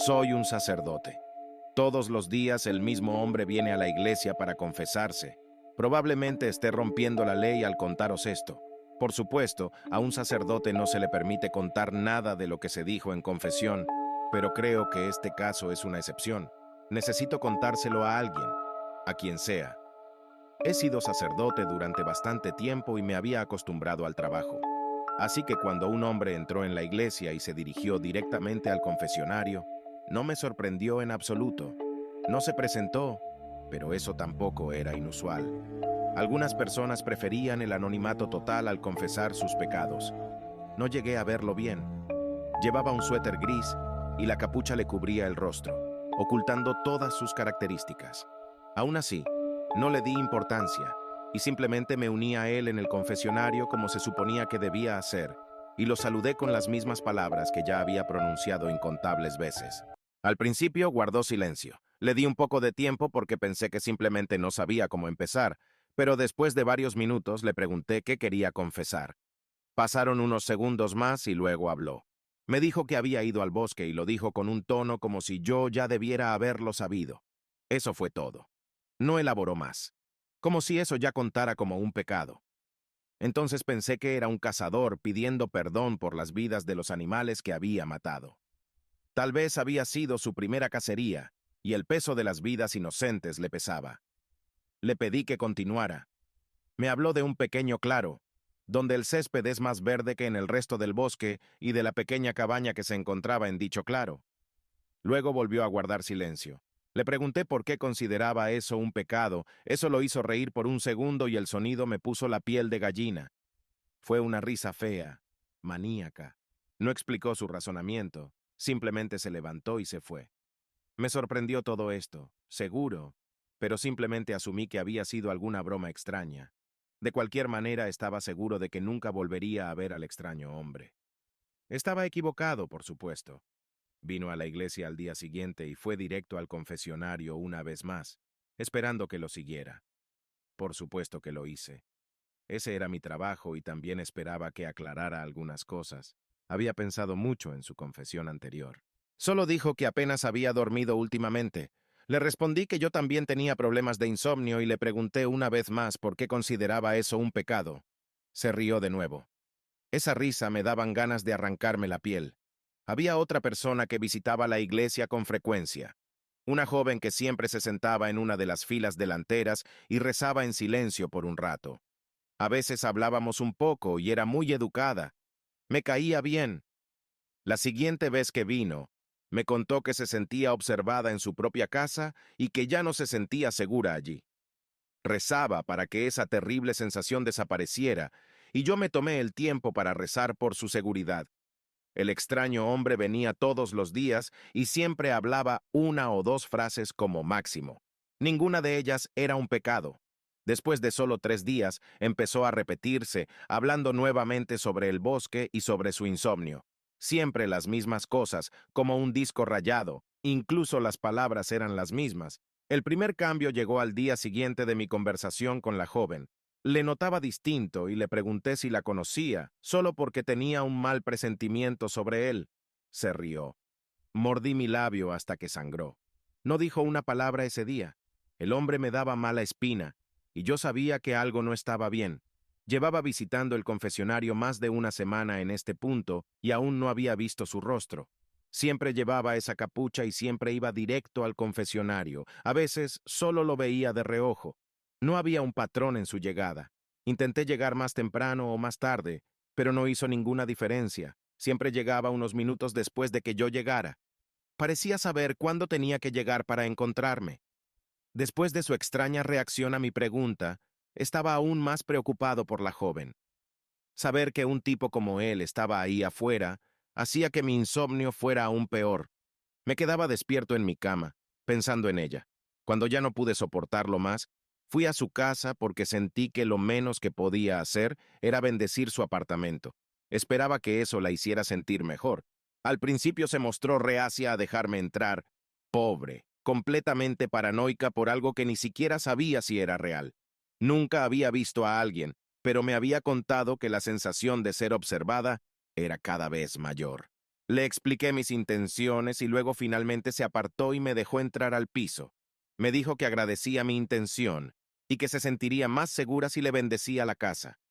Soy un sacerdote. Todos los días el mismo hombre viene a la iglesia para confesarse. Probablemente esté rompiendo la ley al contaros esto. Por supuesto, a un sacerdote no se le permite contar nada de lo que se dijo en confesión, pero creo que este caso es una excepción. Necesito contárselo a alguien, a quien sea. He sido sacerdote durante bastante tiempo y me había acostumbrado al trabajo. Así que cuando un hombre entró en la iglesia y se dirigió directamente al confesionario, no me sorprendió en absoluto. No se presentó, pero eso tampoco era inusual. Algunas personas preferían el anonimato total al confesar sus pecados. No llegué a verlo bien. Llevaba un suéter gris y la capucha le cubría el rostro, ocultando todas sus características. Aún así, no le di importancia y simplemente me uní a él en el confesionario como se suponía que debía hacer, y lo saludé con las mismas palabras que ya había pronunciado incontables veces. Al principio guardó silencio. Le di un poco de tiempo porque pensé que simplemente no sabía cómo empezar, pero después de varios minutos le pregunté qué quería confesar. Pasaron unos segundos más y luego habló. Me dijo que había ido al bosque y lo dijo con un tono como si yo ya debiera haberlo sabido. Eso fue todo. No elaboró más. Como si eso ya contara como un pecado. Entonces pensé que era un cazador pidiendo perdón por las vidas de los animales que había matado. Tal vez había sido su primera cacería, y el peso de las vidas inocentes le pesaba. Le pedí que continuara. Me habló de un pequeño claro, donde el césped es más verde que en el resto del bosque y de la pequeña cabaña que se encontraba en dicho claro. Luego volvió a guardar silencio. Le pregunté por qué consideraba eso un pecado. Eso lo hizo reír por un segundo y el sonido me puso la piel de gallina. Fue una risa fea, maníaca. No explicó su razonamiento, simplemente se levantó y se fue. Me sorprendió todo esto, seguro, pero simplemente asumí que había sido alguna broma extraña. De cualquier manera, estaba seguro de que nunca volvería a ver al extraño hombre. Estaba equivocado, por supuesto. Vino a la iglesia al día siguiente y fue directo al confesionario una vez más, esperando que lo siguiera. Por supuesto que lo hice. Ese era mi trabajo y también esperaba que aclarara algunas cosas. Había pensado mucho en su confesión anterior. Solo dijo que apenas había dormido últimamente. Le respondí que yo también tenía problemas de insomnio y le pregunté una vez más por qué consideraba eso un pecado. Se rió de nuevo. Esa risa me daban ganas de arrancarme la piel. Había otra persona que visitaba la iglesia con frecuencia. Una joven que siempre se sentaba en una de las filas delanteras y rezaba en silencio por un rato. A veces hablábamos un poco y era muy educada. Me caía bien. La siguiente vez que vino, me contó que se sentía observada en su propia casa y que ya no se sentía segura allí. Rezaba para que esa terrible sensación desapareciera, y yo me tomé el tiempo para rezar por su seguridad. El extraño hombre venía todos los días y siempre hablaba una o dos frases como máximo. Ninguna de ellas era un pecado. Después de solo 3 días, empezó a repetirse, hablando nuevamente sobre el bosque y sobre su insomnio. Siempre las mismas cosas, como un disco rayado. Incluso las palabras eran las mismas. El primer cambio llegó al día siguiente de mi conversación con la joven. Le notaba distinto y le pregunté si la conocía, solo porque tenía un mal presentimiento sobre él. Se rió. Mordí mi labio hasta que sangró. No dijo una palabra ese día. El hombre me daba mala espina, y yo sabía que algo no estaba bien. Llevaba visitando el confesionario más de una semana en este punto y aún no había visto su rostro. Siempre llevaba esa capucha y siempre iba directo al confesionario. A veces solo lo veía de reojo. No había un patrón en su llegada. Intenté llegar más temprano o más tarde, pero no hizo ninguna diferencia. Siempre llegaba unos minutos después de que yo llegara. Parecía saber cuándo tenía que llegar para encontrarme. Después de su extraña reacción a mi pregunta, estaba aún más preocupado por la joven. Saber que un tipo como él estaba ahí afuera hacía que mi insomnio fuera aún peor. Me quedaba despierto en mi cama, pensando en ella. Cuando ya no pude soportarlo más, fui a su casa porque sentí que lo menos que podía hacer era bendecir su apartamento. Esperaba que eso la hiciera sentir mejor. Al principio se mostró reacia a dejarme entrar, pobre, completamente paranoica por algo que ni siquiera sabía si era real. Nunca había visto a alguien, pero me había contado que la sensación de ser observada era cada vez mayor. Le expliqué mis intenciones y luego finalmente se apartó y me dejó entrar al piso. Me dijo que agradecía mi intención y que se sentiría más segura si le bendecía la casa.